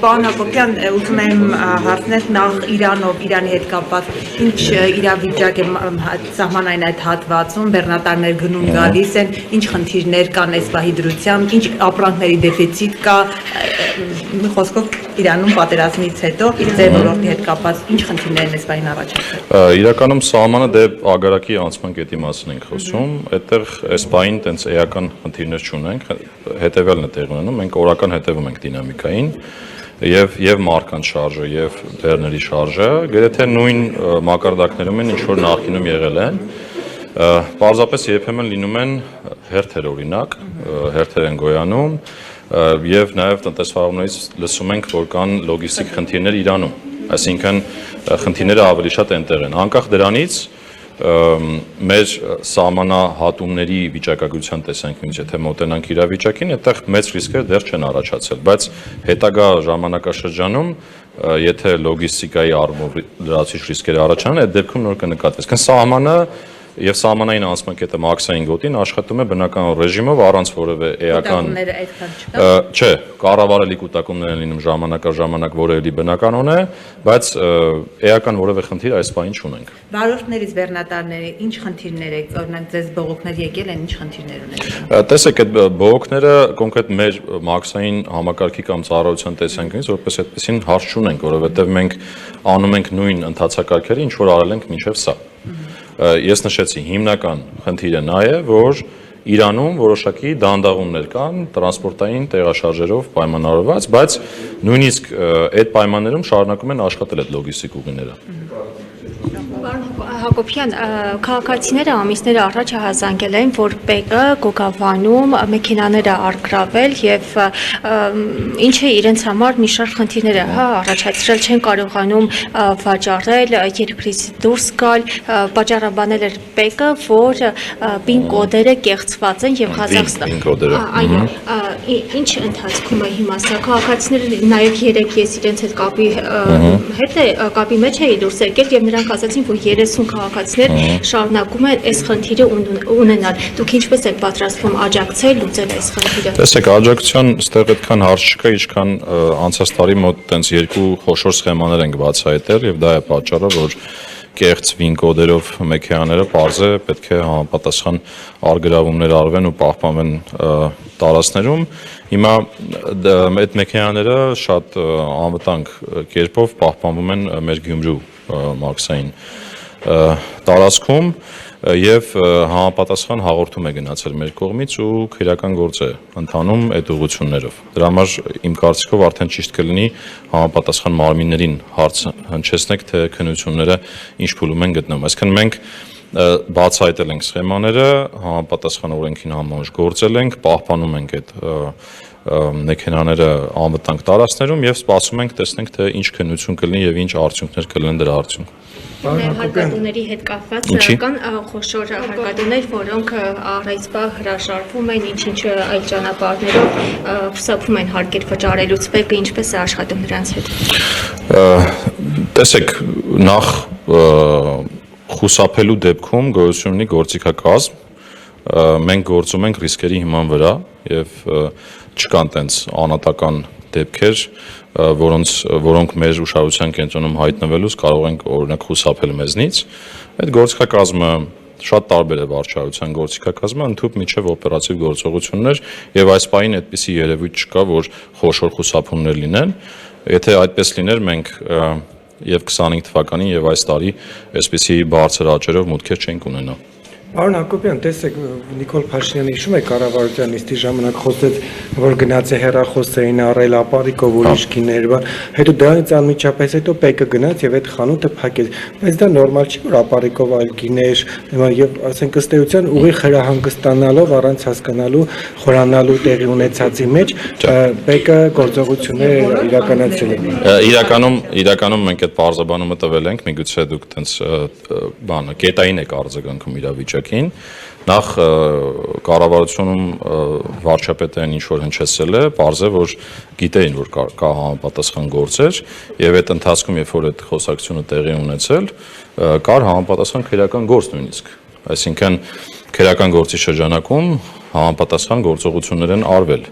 Պարոն Հակոբյան, ուզում եմ հարցնել նախ Իրանով, Իրանի հետ կապված ինչ իրավիճակ է սահմանային այդ հատվածում, բեռնատարներ գնում գալիս են, ինչ խնդիրներ կան այս պահի դրությամբ, ինչ ապրանքների դեֆիցիտ կա, մի խոսքով Իրանում պատերազմից հետո ձեր ոլորտի հետ կապված ինչ խնդիրներ են այս պահին առաջացել։ Իրականում սահմանը դեպ ագարակի անցման կետի մասին ենք խոսում, այդտեղ այս պահին տենց էական խնդիրներ չունենք, հետևյալն է տեղի ունենում, մենք օրական հետևում ենք դինամիկային եւ մարկանց շարժը եւ բեռների շարժը, գրեթե նույն մակարդակներում են, ինչ որ նախկինում եղել են։ Պարզապես երբեմն լինում են հերթեր, օրինակ, հերթեր են գոյանում եւ նաեւ տնտեսվարողներից լսում ենք, որ կան լոգիստիկ խնդիրներ Իրանում, այսինքն խնդիրները ավելի շատ այնտեղ են։ Անկախ դրանից մեր սահմանահատումների վիճակագրության տեսանկյունից, եթե մոտենանք իրավիճակին, այդտեղ մեծ ռիսկեր դեռ չեն առաջացել, բայց հետագա ժամանակաշրջանում, եթե լոգիստիկայի առումով լրացուցիչ ռիսկեր առաջանան, այդ դեպքում նոր կնկատվի։ Սահմանը եւ սահմանային անցման կետը մաքսային գոտին աշխատում է բնական ռեժիմով առանց որևէ էական չէ, կառավարելի կուտակումներ են լինում ժամանակ որևէ բնականon է, բայց էական որևէ խնդիր այս պահին չունենք։ Վարորդներից բեռնատարների ինչ խնդիրներ եք, օրինակ ձեզ բողոքներ եկել են, ինչ խնդիրներ ունեք։ Տեսեք, այդ բողոքները կոնկրետ մեր մաքսային համակարգի կամ ծառայության տեսանկյունից որպես այդպեսին հարց չունենք, որովհետեւ մենք անում ենք նույն ընթացակարգերը, ինչ որ արել ենք մինչև սա։ Ես նշեցի, հիմնական խնդիրը նա է, որ Իրանում որոշակի դանդաղումներ կան տրանսպորտային տեղաշարժերով պայմանավորված, բայց նույնիսկ այդ պայմաններում շարունակում են աշխատել այդ լոգիստիկ ուղիները։ Հակոբյան, քաղաքացիները ամիսներ առաջ հազանգել էին, որ ՊԿ Գոգավանում մեքենաները առգրավել եւ ինչը իրենց համար մի շարք խնդիրներ է առաջացրել, չեն կարողանում վաճառել, երկրից դուրս գալ, պատճառաբանել էր ՊԿ, որ PIN կոդերը կեղծված են եւ Ղազախստան։ Այո, ինչ ընթացքում է հիմա սա, քաղաքացիները նաեւ երեք ես իրենց հետ կապի մեջ էի դուրս եկել եւ նրանք ասացին, որ 30 քաղաքացիներ շարունակում են այս խնդիրը ունենալ։ Դուք ինչպես եք պատրաստվում աջակցել լուծել այս խնդիրը։ Տեսեք, աջակցության այստեղ այդքան հարց չկա, ինչքան անցած տարի մոտ տենց երկու խոշոր սխեմաներ ենք բացահայտել եւ դա է պատճառը, որ կեղծ VIN կոդերով մեքենաները պարզ է պետք է համապատասխան արգրավումներ արվեն ու պահպանվեն տարածքներում։ Հիմա այդ մեքենաները շատ անվտանգ կերպով պահպանվում են մեր Գյումրու մաքսային տարածքում եւ համապատասխան հաղորդում է գնացել մեր կողմից ու քրեական գործ է ընթանում այդ ուղղություններով։ Դրա համար իմ կարծիքով արդեն ճիշտ կլինի համապատասխան մարմիններին հարց հնչեցնեք, թե քննությունները ինչ փուլում են գտնվում։ Այսինքն մենք բացահայտել ենք սխեմաները, համապատասխան օրենքին համաձայն գործել ենք, պահպանում ենք այդ մեքենաները անվտանգ տարածքներում եւ սպասում ենք տեսնենք թե ինչ քննություն կլինի եւ ինչ արդյունքներ կլինեն դրա արդյունքում։ Հարկադուների հետ կապված կան խոշոր հարկադուներ, որոնք առայցվա հրաժարվում են ինչ-ինչ այլ ճանապարհներով խուսափում են հարկեր վճարելուց, ՊԿ ինչպես է աշխատում նրանց հետ։ Տեսեք, նախ խուսափելու դեպքում գոյություն ունի գործիքակազմ, մենք գործում ենք ռիսկերի հիման վրա եւ չկան տենց անատական դեպքեր, որոնք մեր ուշադրության կենտրոնում հայտնվելուց կարող ենք օրինակ խուսափել մեզնից։ Այդ գործիքակազմը շատ տարբեր է վարչարության գործիքակազմը, ընդհանուր միջև օպերատիվ գործողություններ եւ այս պահին այդպիսի երևույթ չկա, որ խոշոր խուսափումներ լինեն։ Եթե այդպես լիներ, մենք եւ 25 թվականին եւ այս տարի այսպիսի բարձր աճերով մուտքեր չենք ունենա։ Պարոն Հակոբյան, տեսեք, Նիկոլ Փաշինյանը հիշում է կառավարության նիստի ժամանակ խոսեց, որ գնաց է հեռախոսային առել ապարիկով ուրիշ գիներ, հետո դրանից անմիջապես հետո ՊԿ գնաց եւ այդ խանութը փակեց։ Բայց դա նորմալ չի, որ ապարիկով այլ գիներ եւ ասենք ըստ էության ուղի խրահանգստանալով առանց հասկանալու խորանալու տեղի ունեցածի մեջ ՊԿ գործողությունները իրականացրել են։ Իրականում մենք այդ բարձաբանումը տվել ենք, միգուցե դուք տենց բանը կետային եք արձագանքում իրավիճակին։ Նախ կառավարությունում վարչապետային ինչ որ հնչեցել է, պարզ է, որ գիտեին, որ կա համապատասխան գործեր եւ այդ ընթացքում, երբ որ այդ խոսակցությունը տեղի ունեցել, կար համապատասխան քրեական գործ նույնիսկ։ Այսինքն քրեական գործի շրջանակում համապատասխան գործողություններ են արվել։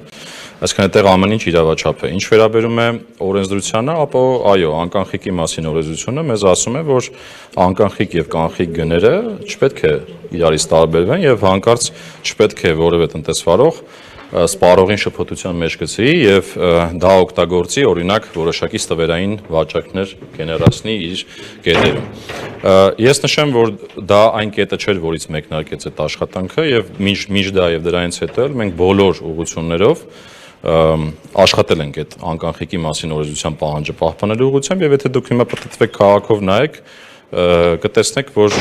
Այսինքն այդտեղ ամեն ինչ իրավաչափ է։ Ինչ վերաբերում է օրենսդրությանը, ապա այո, անկանխիկի մասին օրենսդրությունը մեզ ասում է, որ անկանխիկ եւ կանխիկ գները չպետք է իրարից տարբերվեն եւ հանկարծ չպետք է որևէ տնտեսվարող սպառողին շփոթության մեջ գցի եւ դա օգտագործի օրինակ որոշակի ստվերային վաճառքներ գեներացնի իր կետերում։ Ես նշեմ, որ դա այն կետը չէր, որից մեկնարկեց այդ աշխատանքը եւ մինչ դա եւ դրանից հետո մենք բոլոր ուղղություններով աշխատել ենք այդ անկանխիկի մասին օրենսդրության պահանջը պահպանելու ուղղությամբ եւ եթե դուք հիմա պատտվեք քաղաքով նայեք, կտեսնեք, որ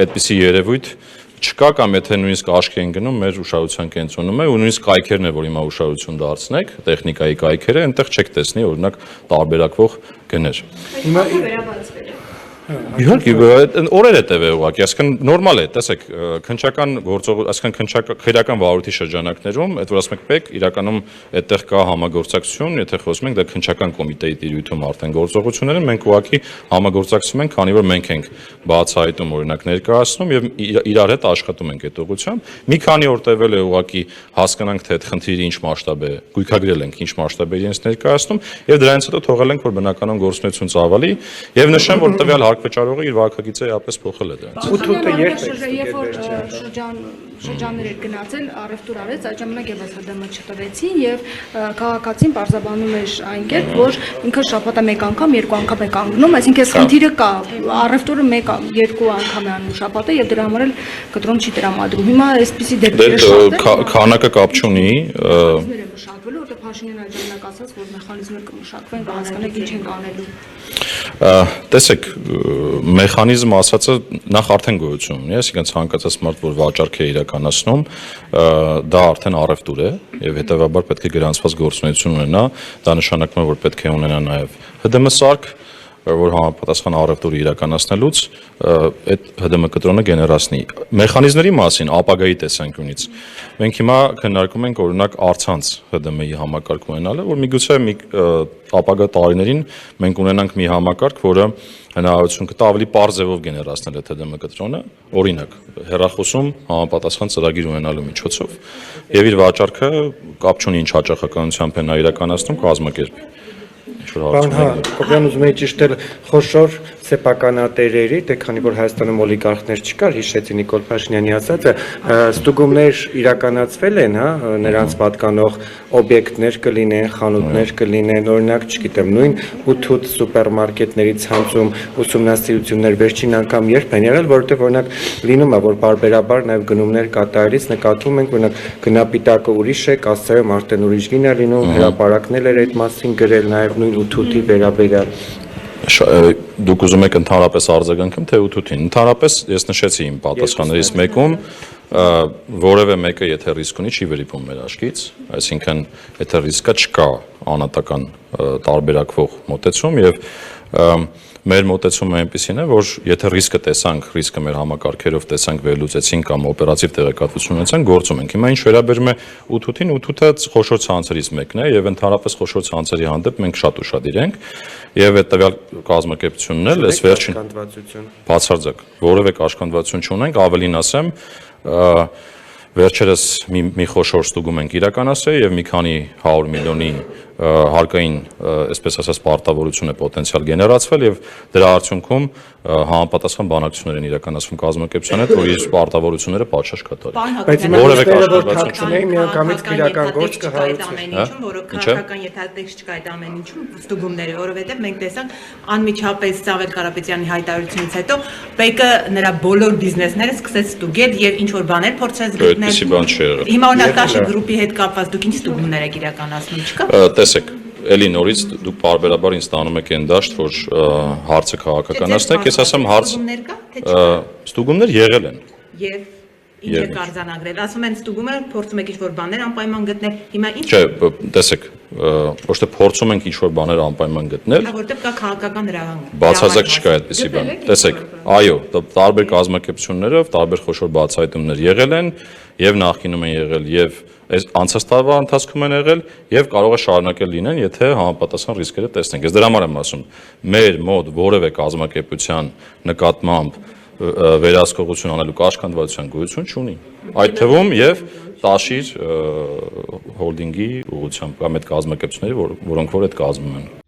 այդպիսի երևույթ չկա կամ եթե նույնիսկ աչքի են գնում մեր ուշադրության կենտրոնում է ու նույնիսկ կայքերն է, որ հիմա ուշադրություն դարձնեք, տեխնիկայի կայքերը, այնտեղ չեք տեսնի օրինակ տարբերակվող գներ։ Հիմա վերաբացվել է։ Իհարկե, օրեր է տևել ուղղակի, այսինքն նորմալ է, տեսեք, քննչական այսինքն քրեական վարույթի շրջանակներում, այդ որ ասում եք պետք, իրականում այդտեղ կա համագործակցություն, եթե խոսում ենք դա քննչական կոմիտեի տիրույթում արդեն գործողություններ են, մենք ուղղակի համագործակցում ենք, քանի որ մենք ենք բացահայտում օրինակ ներկայացնում եւ իրար հետ աշխատում ենք այդ ուղղությամբ։ Մի քանի օր տևել է ուղղակի հասկանանք թե այդ խնդիրը ինչ մասշտաբ է, գույքագրել ենք ինչ մասշտաբ է իրենց ներկայացնում եւ դրանից հետո թողել ենք որ բնականon գործունեություն ծավալի եւ նշեմ որ տվյալ վճարողը իր վարկագիծը իապես փոխել է դրանից։ Ուտուտը երբ որ շրջաններ էր գնացել, առևտուր արեց, այդ ժամանակ եւս ՀԴՄ չտվեցին եւ քաղաքացին պարզաբանում էր այն կերպ, որ ինքը շաբաթը մեկ անգամ, երկու անգամ է կանգնում, այսինքն այս խնդիրը կա, առևտուրը մեկ երկու անգամ է անում շաբաթը եւ դրա համար էլ կտրոն չի տրամադրում։ Հիմա այսպիսի դեպքեր շատ են։ Քանակը կապ չունի, մշակվելու, որտեղ Փաշինյանը այդ ժամանակ ասաց, որ մեխանիզմներ կմշակվեն, կհասկանանք ինչ ենք անելու։ Տեսեք, մեխանիզմ ասածը նախ արդեն գոյություն ունի, այսինքն ցանկացած մարդ, որ վաճառք է իրականացնում, դա արդեն առևտուր է եւ հետեւաբար պետք է գրանցված գործունեություն ունենա, դա նշանակում է, որ պետք է ունենա նաեւ ՀԴՄ սարք, որ համապատասխան առևտուրը իրականացնելուց այդ ՀԴՄ կտրոնը գեներացնի։ Մեխանիզմների մասին ապագայի տեսանկյունից մենք հիմա քննարկում ենք օրինակ առցանց ՀԴՄ-ի համակարգ ունենալը, որ միգուցե ապագա տարիներին մենք ունենանք մի համակարգ, որը հնարավորություն կտա ավելի պարզ ձևով գեներացնել այդ ՀԴՄ կտրոնը, օրինակ հեռախոսում համապատասխան ծրագիր ունենալու միջոցով եւ իր վաճառքը կապ չունի ինչ հաճախականությամբ է նա իրականացնում կազմակերպի։ Պարոն Հակոբյան, ուզում եի ճիշտել խոշոր սեփականատերերի, դե քանի որ Հայաստանում օլիգարխներ չկար, հիշեցի Նիկոլ Փաշինյանի ասածը, ստուգումներ իրականացվել են, նրանց պատկանող օբյեկտներ կլինեն, խանութներ կլինեն, օրինակ, չգիտեմ, նույն ուտուտ սուպերմարկետների ցանցում ուսումնասիրություններ վերջին անգամ երբ են եղել, որովհետև օրինակ լինում է, որ բարբերաբար նաև գնումներ կատարելիս նկատում ենք, օրինակ գնապիտակը ուրիշ է, կասայում արդեն ուրիշ գին է լինում, հրապարակներ էր այդ մասին գրել, նաև նույն ուտուտի վերաբերյալ։ Դուք ուզում եք ընդհանրապես արձագանքեմ թե ուտուտին։ Ընդհանրապես ես նշեցի իմ պատասխաններից մեկում, որևէ մեկը եթե ռիսկ ունի չի վերիպում մեր աչքից, այսինքն եթե ռիսկը չկա անհատական տարբերակվող մոտեցում եւ մեր մոտեցումը այնպեսին է, որ եթե ռիսկը տեսանք, ռիսկը մեր համակարգերով տեսանք, վերլուծեցինք կամ օպերատիվ տեղեկատվություն ունեցանք, գործում ենք։ Հիմա ինչ վերաբերում է ուտուտին, ուտուտը խոշոր ցանցերից մեկն է եւ ընդհանրապես խոշոր ցանցերի հանդեպ մենք շատ ուշադիր ենք եւ այդ տվյալ կազմակերպությունն էլ այս վերջին բացարձակ որևէ կաշկանդվածություն չունենք, ավելին ասեմ, վերջերս մի խոշոր ստուգում ենք իրականացրել եւ մի քանի 100 միլիոնի հարկային, այսպես ասած, պարտավորություն է պոտենցիալ գեներացվել եւ դրա արդյունքում համապատասխան բանակցություններ են իրականացվում կազմակերպության հետ, որ իր պարտավորությունները պատշաճ կատարի։ Բայց որևէ կաշկանդվածություն միանգամից քրեական գործ կհարուցի, որը քաղաքական ենթատեքստ չկա այդ ամեն ինչում ստուգումները, որովհետեւ մենք տեսանք անմիջապես Սաղել Կարապետյանի հայտարարությունից հետո ՊԵԿ-ը նրա բոլոր բիզնեսները սկսեց ստուգել եւ ինչ որ բաներ փորձեց գտնել։ Այդպիսի բան չի եղել։ Հիմա օրինակ Տաշի գրուպի հետ կապված դուք ինչ ստուգումներ եք իրականացնում, չկա։ Տեսեք, էլի նորից դուք բարբերաբար ինձ տանում եք այն դաշտ, որ հարցը քաղաքականացնեք, ես ասեմ հարց ստուգումներ եղել են։ Եվ ինչ է կարձանագրել։ Ասում են ստուգում են, փորձում եք ինչ-որ բաներ անպայման գտնել։ Հիմա ինչ։ Չէ, տեսեք, ոչ թե փորձում ենք ինչ-որ բաներ անպայման գտնել։ Որտեղ կա քաղաքական հրահանգ։ Բացարձակ չկա այդպիսի բան։ Տեսեք, այո, տարբեր կազմակերպություններով տարբեր խոշոր բացահայտումներ եղել են, եւ նախկինում են եղել, եւ այս անցած տարվա ընթացքում են եղել եւ կարող է շարունակել լինեն, եթե համապատասխան ռիսկերը տեսնենք։ Ես դրա համար եմ ասում, մեր մոտ որևէ կազմակերպության նկատմամբ վերահսկողություն անելու կաշկանդվածության գոյություն չունի։ Այդ թվում եւ Տաշիր հոլդինգի ուղղությամբ կամ այդ կազմակերպությունների, որոնք որ այդ կազմում են։